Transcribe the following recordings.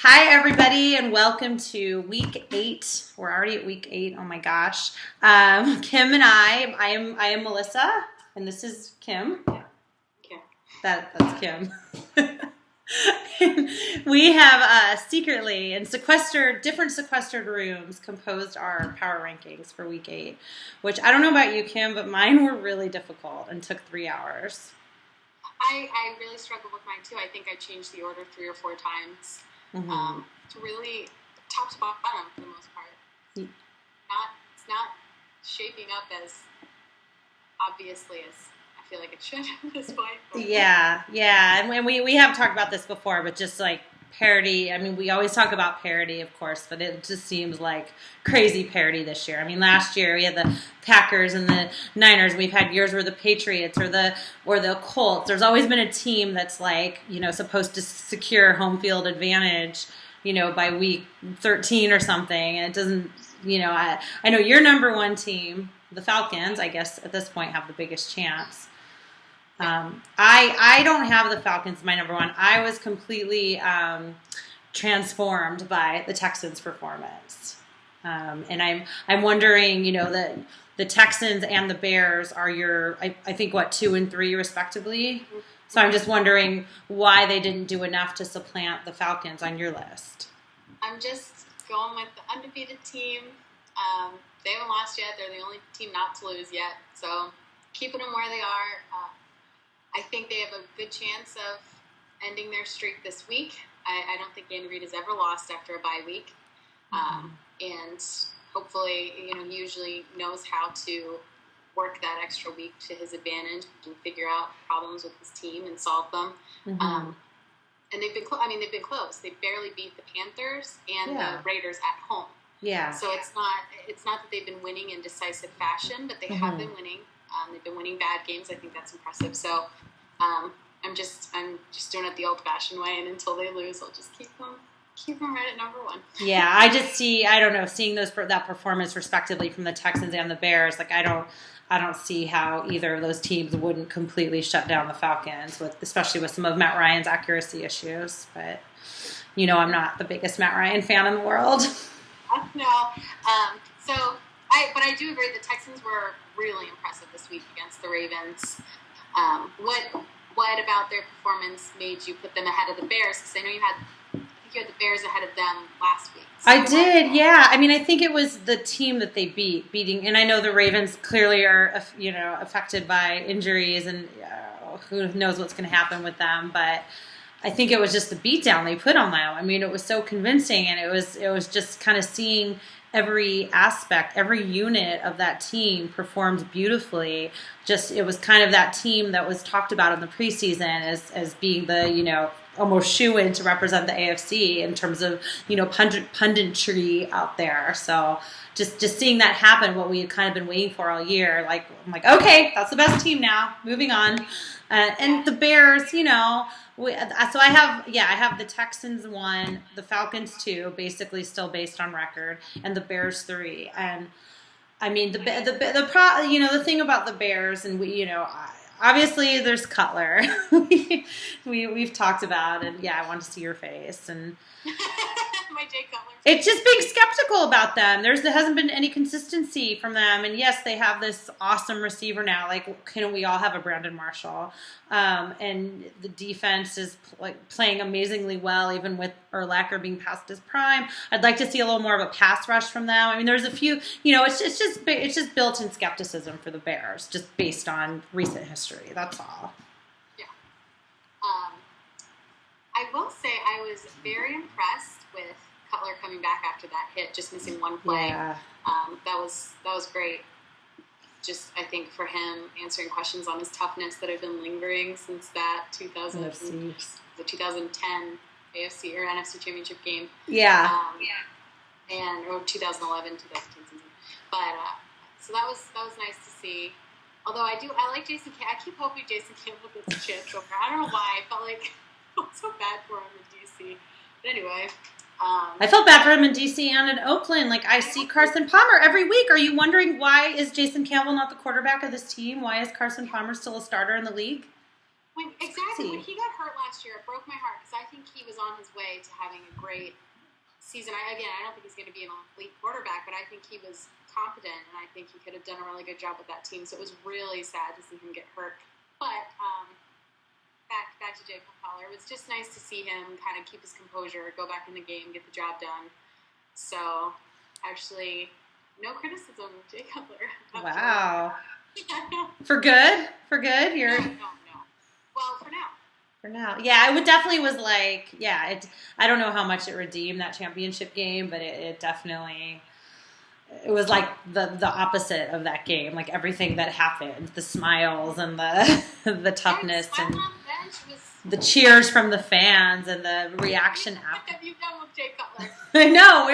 Hi, everybody, and welcome to week 8. We're already at week 8. Oh my gosh. Kim and I am Melissa, and this is Kim. Kim. That's Kim. We have secretly in different sequestered rooms composed our power rankings for week 8, which I don't know about you, Kim, but mine were really difficult and took 3 hours. I really struggled with mine too. I think I changed the order 3 or 4 times. To really top to bottom for the most part. It's not shaping up as obviously as I feel like it should at this point. But. Yeah, and we have talked about this before, but just like parity. I mean, we always talk about parity, of course, but it just seems like crazy parity this year. I mean, last year we had the Packers and the Niners. We've had years where the Patriots or the Colts. There's always been a team that's like, supposed to secure home field advantage, by week 13 or something. And it doesn't, I know your number one team, the Falcons, I guess at this point have the biggest chance. I don't have the Falcons my number one. I was completely transformed by the Texans' performance, and I'm wondering, that the Texans and the Bears are I think 2 and 3 respectively. So I'm just wondering why they didn't do enough to supplant the Falcons on your list. I'm just going with the undefeated team. They haven't lost yet. They're the only team not to lose yet. So keeping them where they are. I think they have a good chance of ending their streak this week. I don't think Andy Reid has ever lost after a bye week. And hopefully, he usually knows how to work that extra week to his advantage and figure out problems with his team and solve them. And they've been they've been close. They barely beat the Panthers and the Raiders at home. Yeah. So it's not that they've been winning in decisive fashion, but they have been winning. They've been winning bad games. I think that's impressive. So I'm just doing it the old-fashioned way, and until they lose, I'll just keep them right at number 1. Yeah, I just seeing that performance respectively from the Texans and the Bears. Like I don't see how either of those teams wouldn't completely shut down the Falcons, especially with some of Matt Ryan's accuracy issues. But I'm not the biggest Matt Ryan fan in the world. No. But I do agree the Texans were really impressive this week against the Ravens. What about their performance made you put them ahead of the Bears? Because I know you had the Bears ahead of them last week. So I did, yeah. I mean, I think it was the team that they beating, and I know the Ravens clearly are, affected by injuries, and who knows what's going to happen with them, but I think it was just the beatdown they put on them. I mean, it was so convincing, and it was just kind of seeing every aspect, every unit of that team performed beautifully. It was kind of that team that was talked about in the preseason as being the, almost shoe-in to represent the AFC in terms of, punditry out there. So just seeing that happen, what we had kind of been waiting for all year, I'm like, okay, that's the best team now. Moving on. And the Bears, so I have the Texans 1, the Falcons 2, basically still based on record, and the Bears 3. And I mean, the thing about the Bears, and obviously there's Cutler. we've talked about, and I want to see your face and. My Jay Cutler. It's just being skeptical about them. There hasn't been any consistency from them. And yes, they have this awesome receiver now. Like, can we all have a Brandon Marshall? And the defense is playing amazingly well, even with Urlacher being past his prime. I'd like to see a little more of a pass rush from them. I mean, there's a few, it's just built-in skepticism for the Bears, just based on recent history. That's all. Yeah. I will say I was very impressed with Cutler coming back after that hit, just missing one play. Yeah. That was great. Just, I think, for him, answering questions on his toughness that have been lingering since that 2010 AFC or NFC Championship game. Yeah. Or 2011, 2010 season. But so that was nice to see. Although I like Jason Campbell. I keep hoping Jason Campbell gets a chance over. I don't know why. I felt like I felt so bad for him in DC. But anyway. I felt bad for him in DC and in Oakland. Like, I see Carson Palmer every week. Are you wondering why is Jason Campbell not the quarterback of this team? Why is Carson Palmer still a starter in the league? When Exactly. When he got hurt last year, it broke my heart because I think he was on his way to having a great season. I don't think he's going to be an elite quarterback, but I think he was competent, and I think he could have done a really good job with that team. So it was really sad to see him get hurt. But back to Jay Cutler, it was just nice to see him kind of keep his composure, go back in the game, get the job done. So actually, no criticism of Jay Cutler. Wow. For good? You're no. Well, for now. For now. Yeah, it would definitely was like, I don't know how much it redeemed that championship game, but it definitely, it was like the opposite of that game. Like everything that happened, the smiles and the toughness and the cheers from the fans and the reaction after. What have you done with Jay Cutler? I know,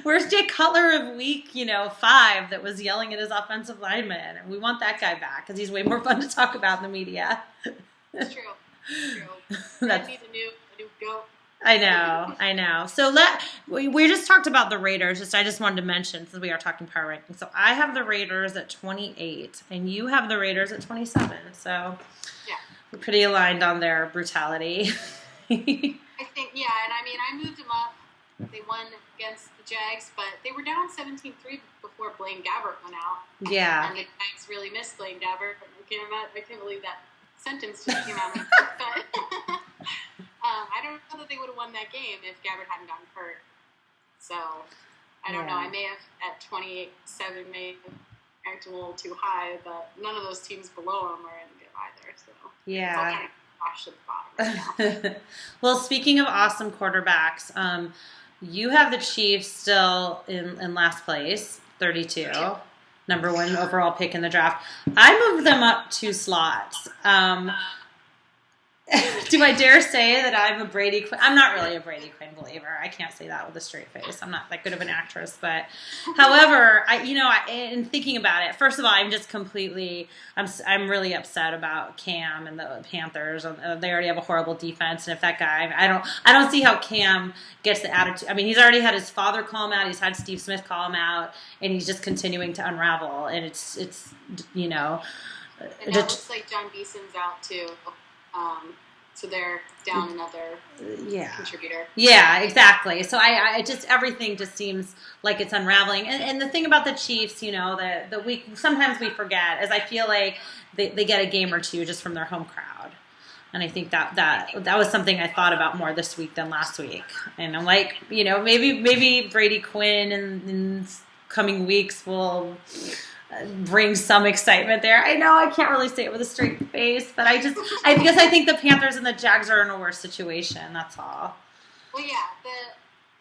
where's Jay Cutler of week 5 that was yelling at his offensive lineman? And we want that guy back because he's way more fun to talk about in the media. It's true. That needs a new goat. I know. So we just talked about the Raiders. I just wanted to mention, since we are talking power rankings. So I have the Raiders at 28, and you have the Raiders at 27. So yeah, we're pretty aligned on their brutality. I think, and I mean, I moved them up. They won against the Jags, but they were down 17-3 before Blaine Gabbert went out. Yeah. And the Jags really missed Blaine Gabbert. I can't believe that sentence just came out. But I don't know that they would have won that game if Gabbert hadn't gotten hurt. So I don't know. I may have at 28-7 may have acted a little too high, but none of those teams below them are any good either. So yeah. It's all kind of washed at the bottom right now. Well, speaking of awesome quarterbacks, you have the Chiefs still in last place, 32, number 1 overall pick in the draft. I moved them up 2 slots. Do I dare say that I'm a Brady Quinn? I'm not really a Brady Quinn believer. I can't say that with a straight face. I'm not that good of an actress. But, however, in thinking about it, first of all, I'm really upset about Cam and the Panthers. They already have a horrible defense, and if that guy, I don't see how Cam gets the attitude. I mean, he's already had his father call him out. He's had Steve Smith call him out, and he's just continuing to unravel. And it's And now it looks like John Beeson's out too. So they're down another contributor. Yeah, exactly. So I just, everything just seems like it's unraveling. And the thing about the Chiefs, sometimes we forget, is I feel like they get a game or two just from their home crowd. And I think that was something I thought about more this week than last week. And I'm like, maybe Brady Quinn in coming weeks will bring some excitement there. I know I can't really say it with a straight face, but I guess I think the Panthers and the Jags are in a worse situation. That's all. Well,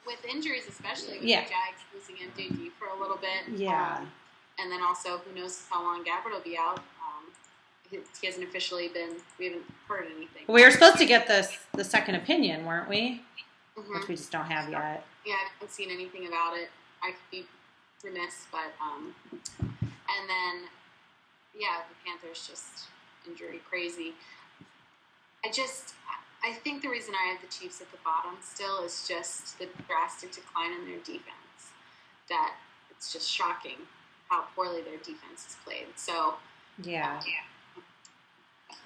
with injuries especially, with the Jags losing MJD for a little bit. Yeah. And then also, who knows how long Gabbert will be out. He hasn't officially we haven't heard anything. We were supposed to get the second opinion, weren't we? Mm-hmm. Which we just don't have yet. Yeah, I haven't seen anything about it. I could be remiss, but and then the Panthers just injury crazy. I think the reason I have the Chiefs at the bottom still is just the drastic decline in their defense. That it's just shocking how poorly their defense is played. So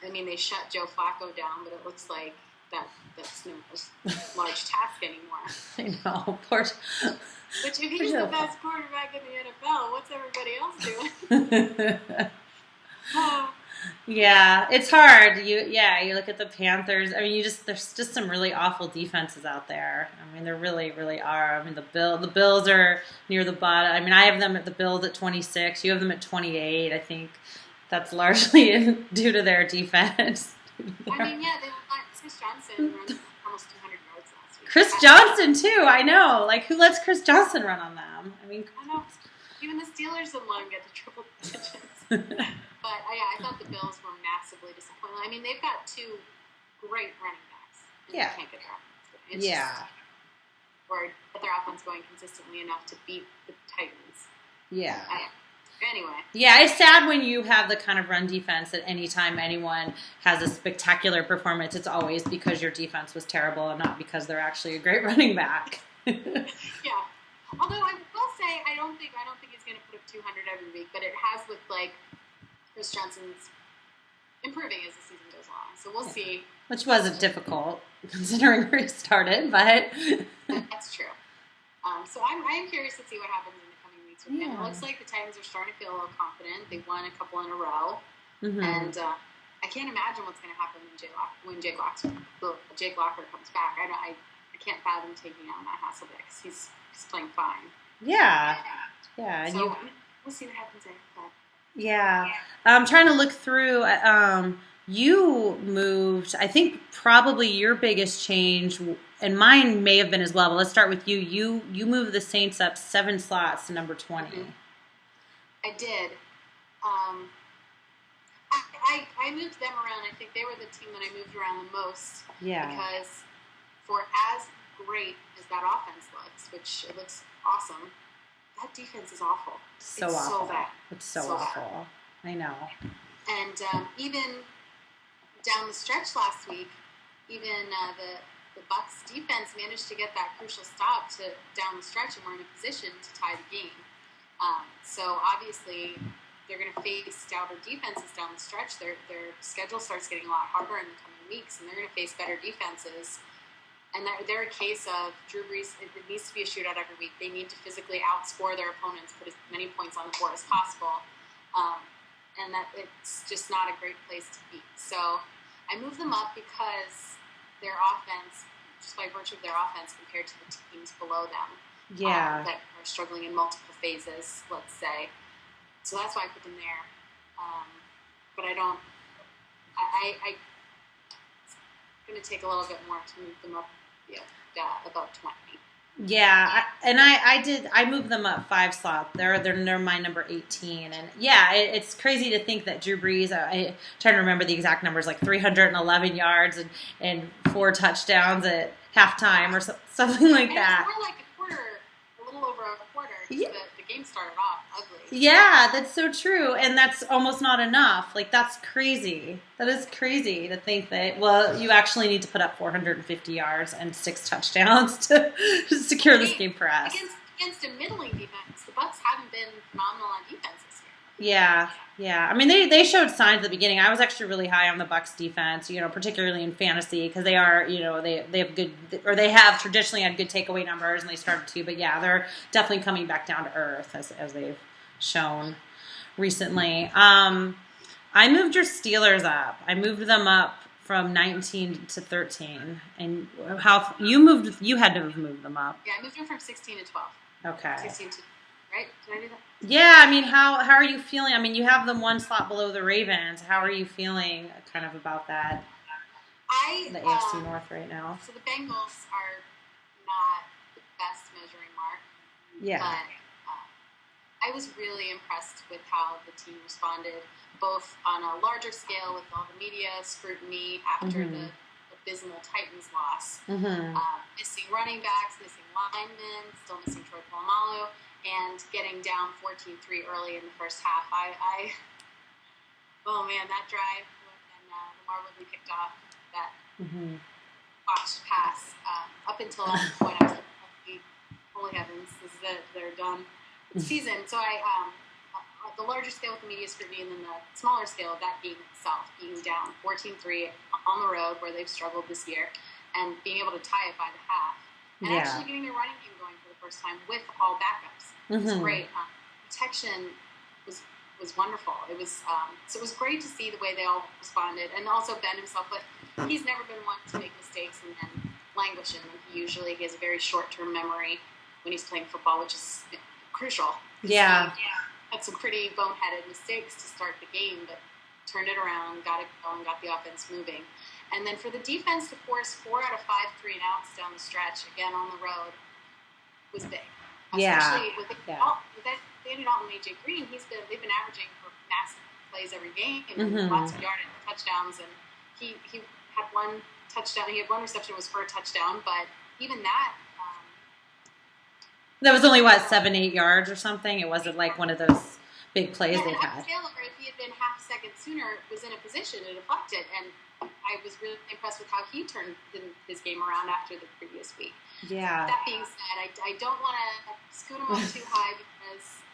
I mean, they shut Joe Flacco down, but it looks like that's no large task anymore. I know, poor. Which if he's the best quarterback in the NFL, what's everybody else doing? Yeah, it's hard. You look at the Panthers. I mean, there's just some really awful defenses out there. I mean, there really, really are. I mean, the Bills are near the bottom. I mean, I have them at the Bills at 26. You have them at 28. I think that's largely due to their defense. I mean, they let Chris Johnson run almost 200 yards last week. Chris Johnson too. I know. Like, who lets Chris Johnson run on them? I mean, I know. Even the Steelers alone get to triple digits. But I thought the Bills were massively disappointing. I mean, they've got 2 great running backs. And they can't get their offense going. Or get their offense going consistently enough to beat the Titans. Yeah. Anyway. Yeah, it's sad when you have the kind of run defense that anytime anyone has a spectacular performance, it's always because your defense was terrible and not because they're actually a great running back. Yeah. Although I will say I don't think he's going to put up 200 every week, but it has with like Chris Johnson's improving as the season goes along. So we'll see. Which wasn't difficult considering where he started, but that's true. So I am curious to see what happens in the coming weeks with him. It looks like the Titans are starting to feel a little confident. They won a couple in a row, and I can't imagine what's going to happen when Jake Locker comes back. I can't fathom taking on Matt Hasselbeck because he's playing fine. Yeah. So we'll see what happens there. But. Yeah. I'm trying to look through. You moved, I think probably your biggest change, and mine may have been as well, but let's start with you. You moved the Saints up 7 slots to number 20. I did. I moved them around. I think they were the team that I moved around the most. Yeah. Because for as great as that offense looks, which it looks awesome, that defense is awful. It's awful. So bad. It's so awful. Bad. I know. And even down the stretch last week, even the Bucs defense managed to get that crucial stop to down the stretch, and we're in a position to tie the game. So obviously, they're going to face stouter defenses down the stretch. Their schedule starts getting a lot harder in the coming weeks, and they're going to face better defenses. And they're a case of Drew Brees. It needs to be a shootout every week. They need to physically outscore their opponents, put as many points on the board as possible. And that it's just not a great place to be. So I moved them up because their offense, just by virtue of their offense compared to the teams below them, that are struggling in multiple phases, let's say. So that's why I put them there. But I don't. It's going to take a little bit more to move them up above 20. Yeah, I moved them up 5 slots. They're my number 18, and it's crazy to think that Drew Brees. I'm trying to remember the exact numbers, like 311 yards and 4 touchdowns at halftime or something like that. It's more like a little over a quarter. Yeah. The game started off ugly. Yeah, that's so true, and that's almost not enough. Like, that's crazy. That is crazy to think that, you actually need to put up 450 yards and 6 touchdowns to secure this game for us. Against a middling defense, the Bucs haven't been phenomenal on defense this year. Yeah. I mean, they showed signs at the beginning. I was actually really high on the Bucs defense, particularly in fantasy, because they are, they have good, or they have traditionally had good takeaway numbers, and they started to. But yeah, they're definitely coming back down to earth as they've shown recently. I moved your Steelers up. I moved them up from 19 to 13, and you had to have moved them up. Yeah, I moved them from 16 to 12. Okay. 16 to. Right? Did I do that? Yeah, I mean, how are you feeling? I mean, you have them 1 slot below the Ravens. How are you feeling kind of about that? The AFC North right now. So the Bengals are not the best measuring mark. Yeah. But I was really impressed with how the team responded, both on a larger scale with all the media scrutiny after the abysmal Titans loss. Missing running backs, missing linemen, still missing Troy Polamalu, and getting down 14-3 early in the first half. Oh man, that drive when Lamar Woodley picked off that botched pass. Up until that point, I was like, holy heavens, this is it, they're done with the season. So the larger scale with the media scrutiny, and then the smaller scale of that game itself, being down 14-3 on the road where they've struggled this year, and being able to tie it by the half. And actually getting their running game going for the first time with all backups. It was great. Protection was wonderful. It was so it was great to see the way they all responded, and also Ben himself. But he's never been one to make mistakes and then languish in them. He has a very short-term memory when he's playing football, which is crucial. Yeah. Had some pretty boneheaded mistakes to start the game, but turned it around, got it going, got the offense moving. And then for the defense to force 4 out of 5 3-and-outs down the stretch, again on the road, was big. Especially with Andy Dalton and A.J. Green, they've been averaging for massive plays every game, and lots of yardage, touchdowns, and he had 1 touchdown. He had 1 reception, was for a touchdown, but even that... that was only, 7-8 yards or something? It wasn't like one of those big plays they've had. Taylor, if he had been half a second sooner, was in a position to deflect it, and I was really impressed with how he turned his game around after the previous week. Yeah. That being said, I don't want to scoot him up too high because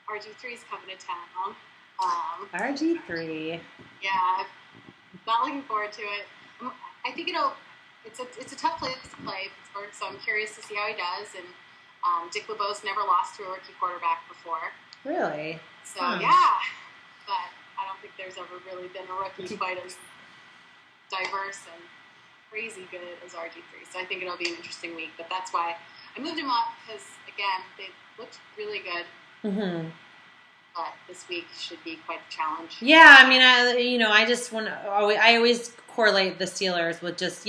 RG3 is coming to town. RG3. Yeah, not looking forward to it. I think it's a tough place to play, Pittsburgh, so I'm curious to see how he does. And Dick LeBeau's never lost to a rookie quarterback before. Really? So, yeah. But I don't think there's ever really been a rookie quite as diverse and crazy good as RG3. So I think it'll be an interesting week. But that's why I moved him up because, again, they looked really good. Mm-hmm. But this week should be quite a challenge. Yeah, I mean, I always correlate the Steelers with just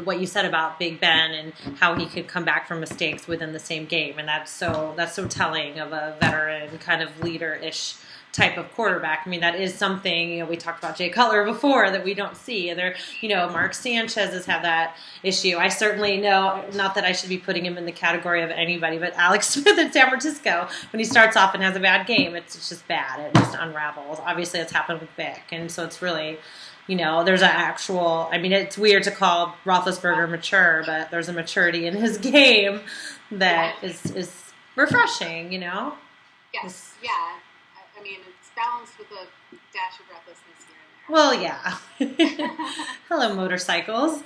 what you said about Big Ben and how he could come back from mistakes within the same game, and that's so telling of a veteran kind of leader-ish type of quarterback. I mean, that is something, we talked about Jay Cutler before that we don't see. And there, Mark Sanchez has had that issue. I certainly know, not that I should be putting him in the category of anybody, but Alex Smith in San Francisco, when he starts off and has a bad game, it's just bad. It just unravels. Obviously, it's happened with Vic. And so it's really, there's an actual, it's weird to call Roethlisberger mature, but there's a maturity in his game that is refreshing, Yes, yeah. I mean, it's balanced with a dash of recklessness here and there. Well, yeah. Hello, motorcycles.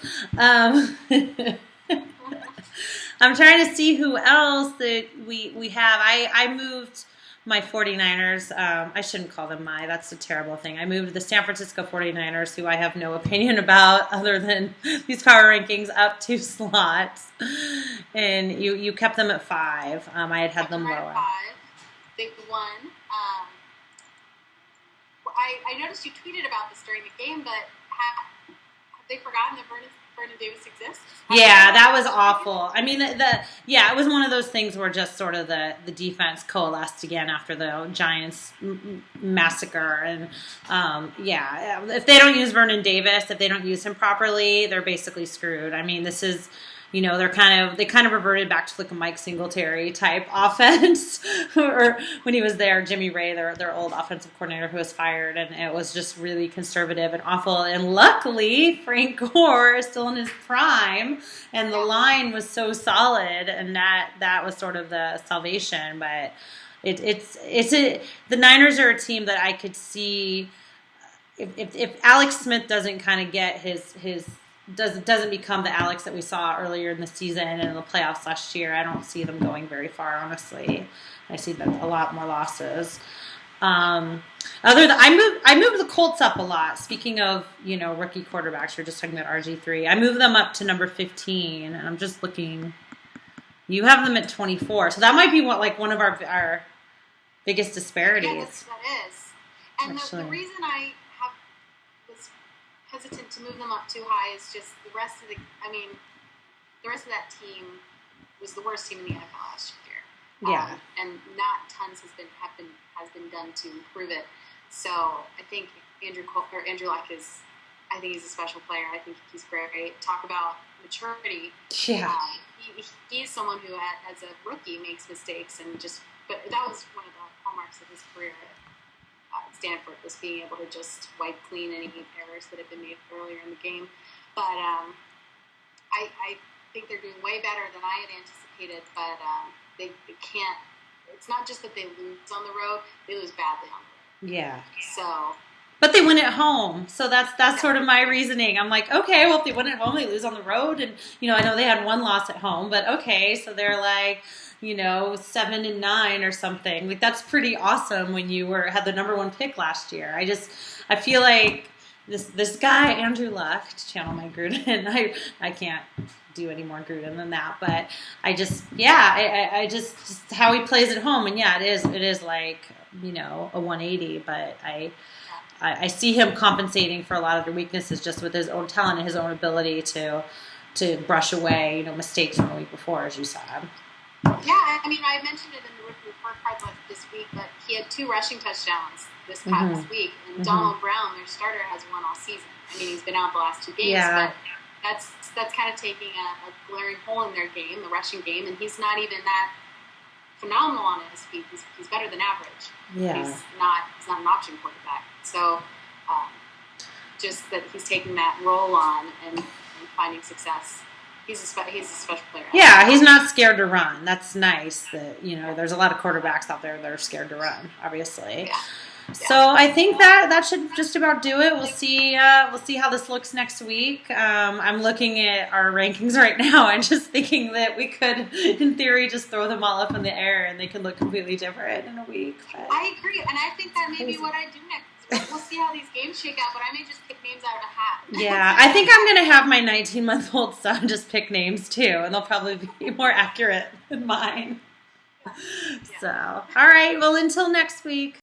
I'm trying to see who else that we have. I moved my 49ers. I shouldn't call them that's a terrible thing. I moved the San Francisco 49ers, who I have no opinion about other than these power rankings, up 2 slots. And you kept them at 5. I had them lower. 5. They won. I noticed you tweeted about this during the game, but have they forgotten that Vernon Davis exists? Yeah, that was awful. I mean, it was one of those things where just sort of the defense coalesced again after the Giants massacre. And, if they don't use Vernon Davis, if they don't use him properly, they're basically screwed. I mean, this is... they kind of reverted back to like a Mike Singletary type offense, or when he was there, Jimmy Ray, their old offensive coordinator, who was fired, and it was just really conservative and awful. And luckily, Frank Gore is still in his prime, and the line was so solid, and that was sort of the salvation. But the Niners are a team that I could see if Alex Smith doesn't kind of get his doesn't become the Alex that we saw earlier in the season and in the playoffs last year. I don't see them going very far, honestly. I see a lot more losses. I moved the Colts up a lot. Speaking of, rookie quarterbacks, you're just talking about RG3. I moved them up to number 15, and I'm just looking. You have them at 24, so that might be one of our biggest disparities. Yeah, that is. And the reason I was hesitant to move them up too high is just the rest of that team was the worst team in the NFL last year. Yeah. And not tons has been done to improve it. So I think Andrew Luck is, I think he's a special player. I think he's great. Talk about maturity. Yeah. He's someone who, as a rookie, makes mistakes but that was one of the hallmarks of his career at Stanford, was being able to just wipe clean any errors that had been made earlier in the game. But I think they're doing way better than I had anticipated, but they can't. It's not just that they lose on the road; they lose badly on the road. Yeah. So. But they win at home, so that's sort of my reasoning. I'm like, okay, well, if they win at home, they lose on the road, and I know they had one loss at home, but okay, so they're like, 7-9 or something. Like, that's pretty awesome when you had the number 1 pick last year. I feel like this guy Andrew Luck, to channel my Gruden, I can't do any more Gruden than that, but I just how he plays at home, and it is like a 180, but I see him compensating for a lot of their weaknesses just with his own talent and his own ability to brush away mistakes from the week before, as you said. Yeah, I mentioned it in the rookie report card this week, but he had 2 rushing touchdowns this past week, and Donald Brown, their starter, has one all season. He's been out the last 2 games, but that's kind of taking a glaring hole in their game, the rushing game, and he's not even that phenomenal on his feet. He's better than average. Yeah. He's not an option quarterback. So just that he's taking that role on and finding success. He's a special player. Yeah, he's not scared to run. That's nice. That there's a lot of quarterbacks out there that are scared to run, obviously. So I think that should just about do it. We'll see how this looks next week. I'm looking at our rankings right now and just thinking that we could, in theory, just throw them all up in the air and they could look completely different in a week. But I agree, and I think that may be what I do next. We'll see how these games shake out, but I may just pick names out of a hat. Yeah, I think I'm going to have my 19-month-old son just pick names too, and they'll probably be more accurate than mine. Yeah. So, all right, well, until next week.